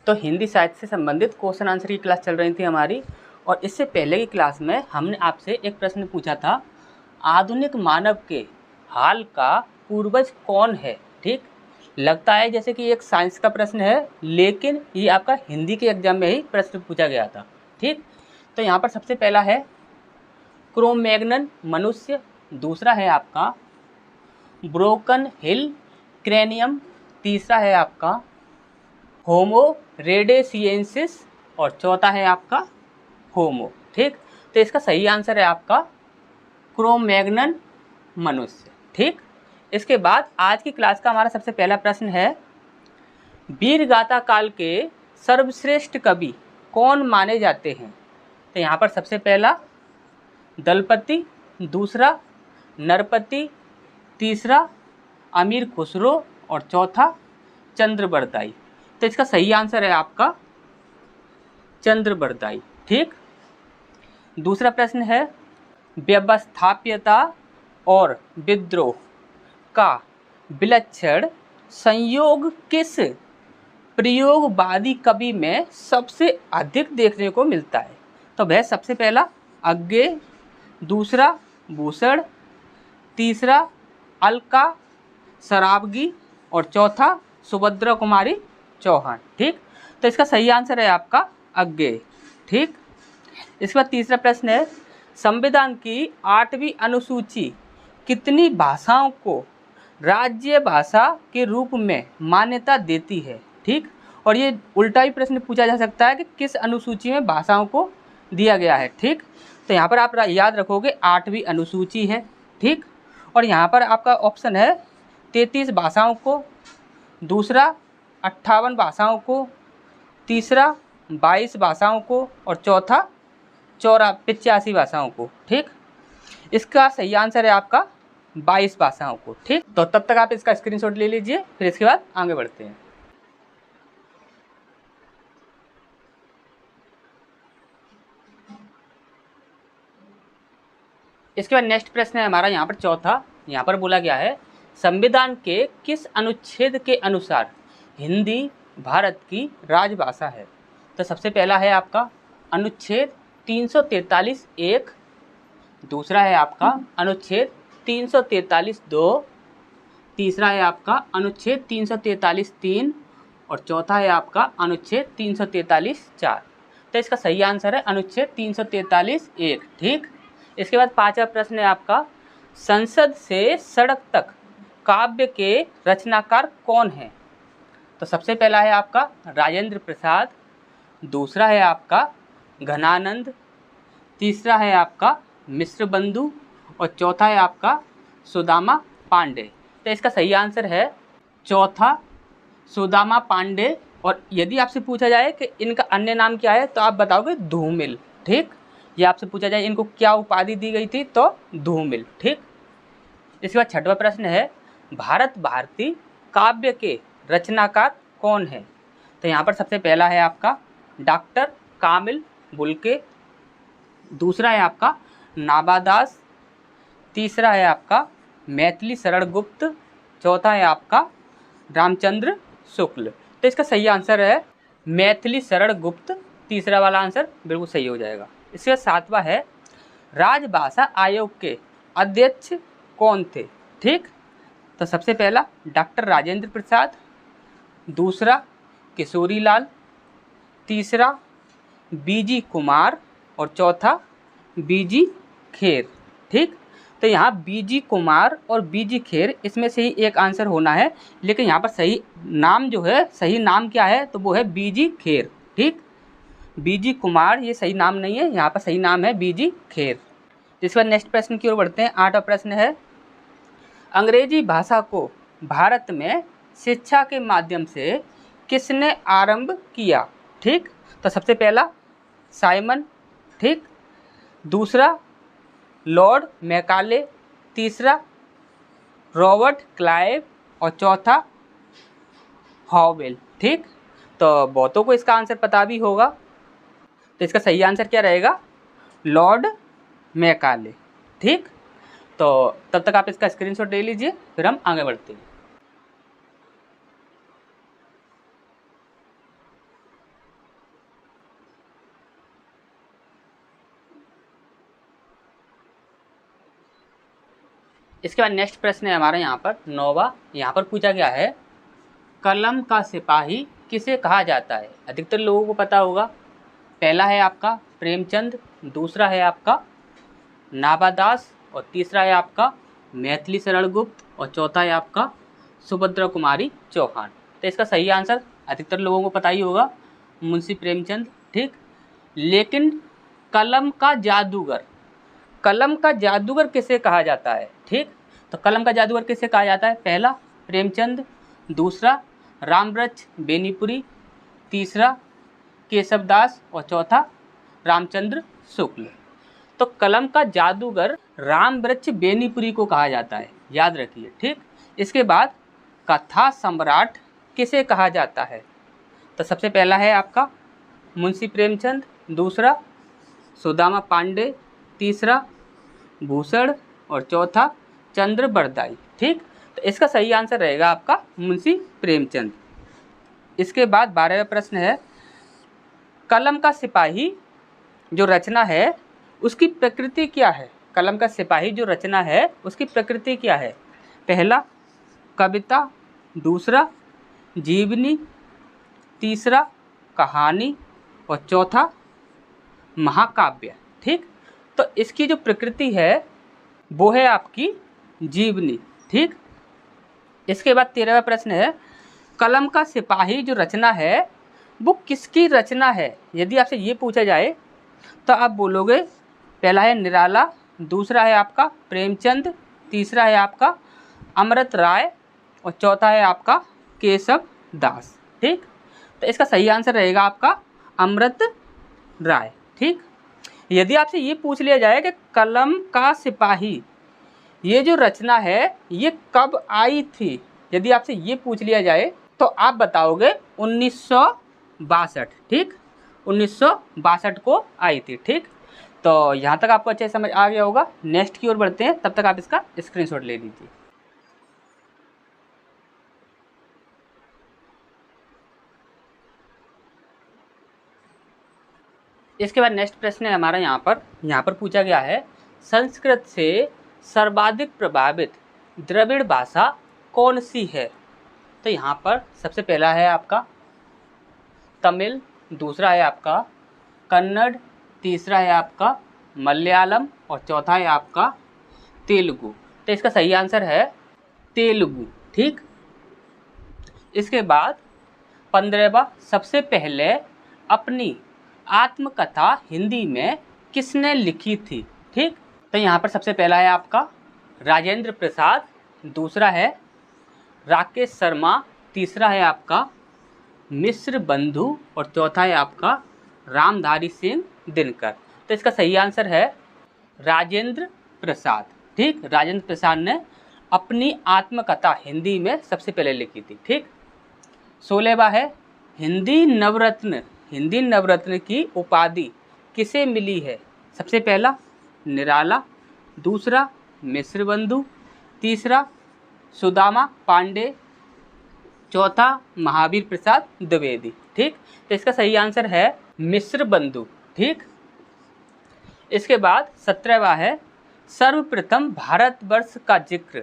तो हिंदी साहित्य से संबंधित क्वेश्चन आंसर की क्लास चल रही थी हमारी, और इससे पहले की क्लास में हमने आपसे एक प्रश्न पूछा था, आधुनिक मानव के हाल का पूर्वज कौन है। ठीक, लगता है जैसे कि एक साइंस का प्रश्न है, लेकिन ये आपका हिंदी के एग्जाम में ही प्रश्न पूछा गया था। ठीक, तो यहाँ पर सबसे पहला है क्रोमैग्नन मनुष्य, दूसरा है आपका ब्रोकन हिल क्रेनियम, तीसरा है आपका होमो रेडेसिएंसिस, और चौथा है आपका होमो। ठीक, तो इसका सही आंसर है आपका क्रोमैग्नन मनुष्य। ठीक, इसके बाद आज की क्लास का हमारा सबसे पहला प्रश्न है, वीरगाथा काल के सर्वश्रेष्ठ कवि कौन माने जाते हैं। तो यहाँ पर सबसे पहला दलपति, दूसरा नरपति, तीसरा अमीर खुसरो, और चौथा चंद्रबरदाई। तो इसका सही आंसर है आपका चंद्रबरदाई। ठीक, दूसरा प्रश्न है, व्यवस्थाप्यता और विद्रोह का विलक्षण संयोग किस प्रयोगवादी कवि में सबसे अधिक देखने को मिलता है। तो वह सबसे पहला अज्ञेय, दूसरा भूषण, तीसरा अलका सराबगी, और चौथा सुभद्रा कुमारी चौहान। ठीक, तो इसका सही आंसर है आपका अज्ञेय। ठीक, इसके बाद तीसरा प्रश्न है, संविधान की 8वीं अनुसूची कितनी भाषाओं को राज्य भाषा के रूप में मान्यता देती है। ठीक, और ये उल्टा ही प्रश्न पूछा जा सकता है कि किस अनुसूची में भाषाओं को दिया गया है। ठीक, तो यहाँ पर आप याद रखोगे 8वीं अनुसूची है। ठीक, और यहाँ पर आपका ऑप्शन है 33 भाषाओं को, दूसरा 58 भाषाओं को, तीसरा 22 भाषाओं को, और चौथा 85 भाषाओं को। ठीक, इसका सही आंसर है आपका 22 भाषाओं को। ठीक, तो तब तक आप इसका स्क्रीनशॉट ले लीजिए, फिर इसके बाद आगे बढ़ते हैं। इसके बाद नेक्स्ट प्रश्न है हमारा यहाँ पर चौथा। यहाँ पर बोला गया है, संविधान के किस अनुच्छेद के अनुसार हिंदी भारत की राजभाषा है। तो सबसे पहला है आपका अनुच्छेद 343(1), दूसरा है आपका अनुच्छेद 343(2), तीसरा है आपका अनुच्छेद 343(3), और चौथा है आपका अनुच्छेद 343(4). तो इसका सही आंसर है अनुच्छेद 343(1). ठीक, इसके बाद पांचवा प्रश्न है आपका, संसद से सड़क तक काव्य के रचनाकार कौन है। तो सबसे पहला है आपका राजेंद्र प्रसाद, दूसरा है आपका घनानंद, तीसरा है आपका मिश्र बंधु, और चौथा है आपका सुदामा पांडे। तो इसका सही आंसर है चौथा सुदामा पांडे। और यदि आपसे पूछा जाए कि इनका अन्य नाम क्या है, तो आप बताओगे धूमिल। ठीक, ये आपसे पूछा जाए इनको क्या उपाधि दी गई थी, तो धूमिल। ठीक, इसके बाद छठवां प्रश्न है, भारत भारती काव्य के रचनाकार कौन है। तो यहाँ पर सबसे पहला है आपका डॉक्टर कामिल बुल्के, दूसरा है आपका नाबादास, तीसरा है आपका मैथिली शरण गुप्त, चौथा है आपका रामचंद्र शुक्ल। तो इसका सही आंसर है मैथिली शरण गुप्त, तीसरा वाला आंसर बिल्कुल सही हो जाएगा। इसके बाद सातवां है, राजभाषा आयोग के अध्यक्ष कौन थे। ठीक, तो सबसे पहला डॉक्टर राजेंद्र प्रसाद, दूसरा किशोरी लाल, तीसरा बीजी कुमार, और चौथा बीजी खेर। ठीक, तो यहाँ बीजी कुमार और बीजी खेर इसमें से ही एक आंसर होना है, लेकिन यहाँ पर सही नाम जो है, सही नाम क्या है, तो वो है बीजी खेर। ठीक, बीजी कुमार ये सही नाम नहीं है, यहाँ पर सही नाम है बीजी खेर। जिसके बाद नेक्स्ट प्रश्न की ओर बढ़ते हैं। आठवां प्रश्न है, अंग्रेजी भाषा को भारत में शिक्षा के माध्यम से किसने आरंभ किया। ठीक, तो सबसे पहला साइमन, ठीक, दूसरा लॉर्ड मैकाले, तीसरा रॉबर्ट क्लाइव, और चौथा हॉवेल। ठीक, तो बहुतों को इसका आंसर पता भी होगा, तो इसका सही आंसर क्या रहेगा, लॉर्ड मैकाले। ठीक, तो तब तक आप इसका स्क्रीनशॉट ले लीजिए, फिर हम आगे बढ़ते हैं। इसके बाद नेक्स्ट प्रश्न है हमारा यहाँ पर 9वां। यहाँ पर पूछा गया है कलम का सिपाही किसे कहा जाता है। अधिकतर लोगों को पता होगा। पहला है आपका प्रेमचंद, दूसरा है आपका नाभादास और तीसरा है आपका मैथिली शरण गुप्त और चौथा है आपका सुभद्रा कुमारी चौहान। तो इसका सही आंसर अधिकतर लोगों को पता ही होगा, मुंशी प्रेमचंद। ठीक, लेकिन कलम का जादूगर, कलम का जादूगर किसे कहा जाता है। ठीक, तो कलम का जादूगर किसे कहा जाता है। पहला प्रेमचंद, दूसरा रामवृक्ष बेनीपुरी, तीसरा केशवदास और चौथा रामचंद्र शुक्ल। तो कलम का जादूगर रामवृक्ष बेनीपुरी को कहा जाता है, याद रखिए। ठीक, इसके बाद कथा सम्राट किसे कहा जाता है। तो सबसे पहला है आपका मुंशी प्रेमचंद, दूसरा सुदामा पांडे, तीसरा भूषण और चौथा चंद्र बरदाई। ठीक, तो इसका सही आंसर रहेगा आपका मुंशी प्रेमचंद। इसके बाद 12वां प्रश्न है कलम का सिपाही जो रचना है उसकी प्रकृति क्या है। कलम का सिपाही जो रचना है उसकी प्रकृति क्या है। पहला कविता, दूसरा जीवनी, तीसरा कहानी और चौथा महाकाव्य। ठीक, तो इसकी जो प्रकृति है वो है आपकी जीवनी। ठीक, इसके बाद 13वां प्रश्न है कलम का सिपाही जो रचना है वो किसकी रचना है। यदि आपसे ये पूछा जाए तो आप बोलोगे पहला है निराला, दूसरा है आपका प्रेमचंद, तीसरा है आपका अमृत राय और चौथा है आपका केशव दास। ठीक, तो इसका सही आंसर रहेगा आपका अमृत राय। ठीक, यदि आपसे ये पूछ लिया जाए कि कलम का सिपाही ये जो रचना है ये कब आई थी, यदि आपसे ये पूछ लिया जाए तो आप बताओगे 1962। ठीक, 1962 को आई थी। ठीक, तो यहाँ तक आपको अच्छे से समझ आ गया होगा। नेक्स्ट की ओर बढ़ते हैं, तब तक आप इसका स्क्रीनशॉट ले लीजिए। इसके बाद नेक्स्ट प्रश्न है हमारा यहाँ पर पूछा गया है संस्कृत से सर्वाधिक प्रभावित द्रविड़ भाषा कौन सी है। तो यहाँ पर सबसे पहला है आपका तमिल, दूसरा है आपका कन्नड़, तीसरा है आपका मलयालम और चौथा है आपका तेलुगु। तो इसका सही आंसर है तेलुगु। ठीक, इसके बाद 15वां सबसे पहले अपनी आत्मकथा हिंदी में किसने लिखी थी। ठीक, तो यहाँ पर सबसे पहला है आपका राजेंद्र प्रसाद, दूसरा है राकेश शर्मा, तीसरा है आपका मिश्र बंधु और चौथा है आपका रामधारी सिंह दिनकर। तो इसका सही आंसर है राजेंद्र प्रसाद। ठीक, राजेंद्र प्रसाद ने अपनी आत्मकथा हिंदी में सबसे पहले लिखी थी। ठीक, 16वां है हिंदी नवरत्न की उपाधि किसे मिली है। सबसे पहला निराला, दूसरा मिश्र बंधु, तीसरा सुदामा पांडे, चौथा महावीर प्रसाद द्विवेदी। ठीक, तो इसका सही आंसर है मिश्र बंधु। ठीक, इसके बाद 17वां है सर्वप्रथम भारतवर्ष का जिक्र।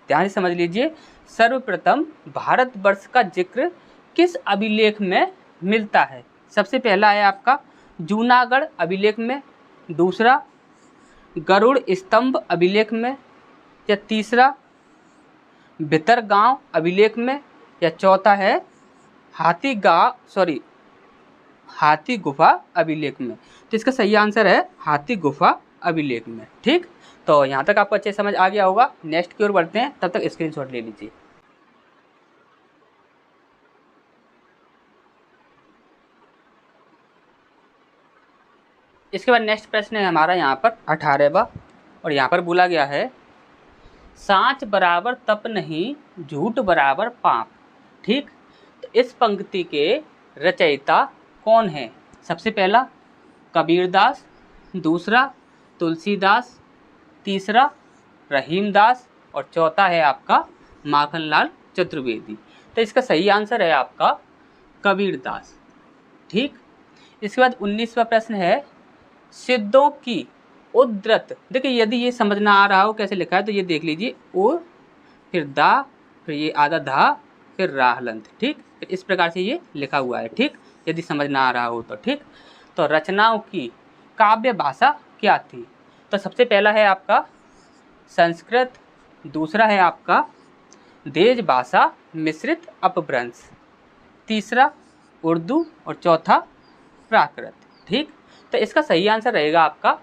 ध्यान से समझ लीजिए, सर्वप्रथम भारतवर्ष का जिक्र किस अभिलेख में मिलता है। सबसे पहला है आपका जूनागढ़ अभिलेख में, दूसरा गरुड़ स्तंभ अभिलेख में, या तीसरा भितरगांव अभिलेख में, या चौथा है हाथी गुफा अभिलेख में। तो इसका सही आंसर है हाथी गुफा अभिलेख में। ठीक, तो यहाँ तक आपको अच्छे समझ आ गया होगा। नेक्स्ट की ओर बढ़ते हैं, तब तक स्क्रीनशॉट ले लीजिए। इसके बाद नेक्स्ट प्रश्न है हमारा यहाँ पर 18वां, और यहाँ पर बोला गया है सांच बराबर तप नहीं, झूठ बराबर पाप। ठीक, तो इस पंक्ति के रचयिता कौन है। सबसे पहला कबीरदास, दूसरा तुलसीदास, तीसरा रहीमदास और चौथा है आपका माखनलाल चतुर्वेदी। तो इसका सही आंसर है आपका कबीरदास। ठीक, इसके बाद 19वां प्रश्न है सिद्धों की उद्धृत। देखिए यदि ये समझ ना आ रहा हो कैसे लिखा है तो ये देख लीजिए, ओ फिर दा, फिर ये आधा धा, फिर रा हलंत, ठीक। फिर इस प्रकार से ये लिखा हुआ है, ठीक, यदि समझ ना आ रहा हो तो, ठीक। तो रचनाओं की काव्य भाषा क्या थी? तो सबसे पहला है आपका संस्कृत, दूसरा है आपका देज भाषा मिश्रित अपभ्रंश, तीसरा उर्दू और चौथा प्राकृत, ठीक। तो इसका सही आंसर रहेगा आपका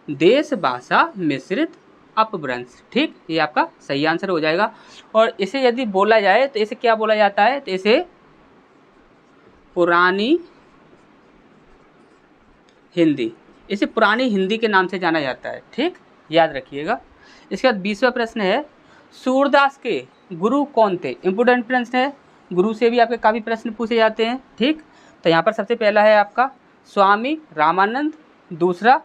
देश भाषा मिश्रित अपभ्रंश, ठीक, ये आपका सही आंसर हो जाएगा। और इसे यदि बोला जाए तो इसे क्या बोला जाता है? तो इसे पुरानी हिंदी, इसे पुरानी हिंदी के नाम से जाना जाता है, ठीक, याद रखिएगा। इसके बाद 20वां प्रश्न है, सूरदास के गुरु कौन थे? इंपोर्टेंट प्रश्न है, गुरु से भी आपके काफ़ी प्रश्न पूछे जाते हैं, ठीक। तो यहाँ पर सबसे पहला है आपका स्वामी रामानंद, दूसरा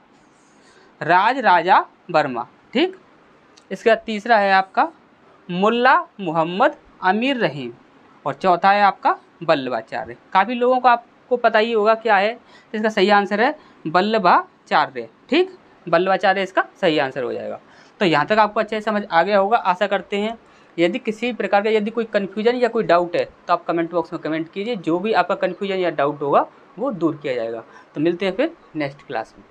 राज राजा वर्मा, ठीक। इसके बाद तीसरा है आपका मुल्ला मोहम्मद अमीर रहीम, और चौथा है आपका वल्लभाचार्य। काफ़ी लोगों को आपको पता ही होगा क्या है, इसका सही आंसर है वल्लभाचार्य, ठीक, वल्लभाचार्य इसका सही आंसर हो जाएगा। तो यहाँ तक आपको अच्छे से समझ आ गया होगा, आशा करते हैं। यदि किसी प्रकार का यदि कोई कन्फ्यूजन या कोई डाउट है तो आप कमेंट बॉक्स में कमेंट कीजिए, जो भी आपका कन्फ्यूजन या डाउट होगा वो दूर किया जाएगा। तो मिलते हैं फिर नेक्स्ट क्लास में।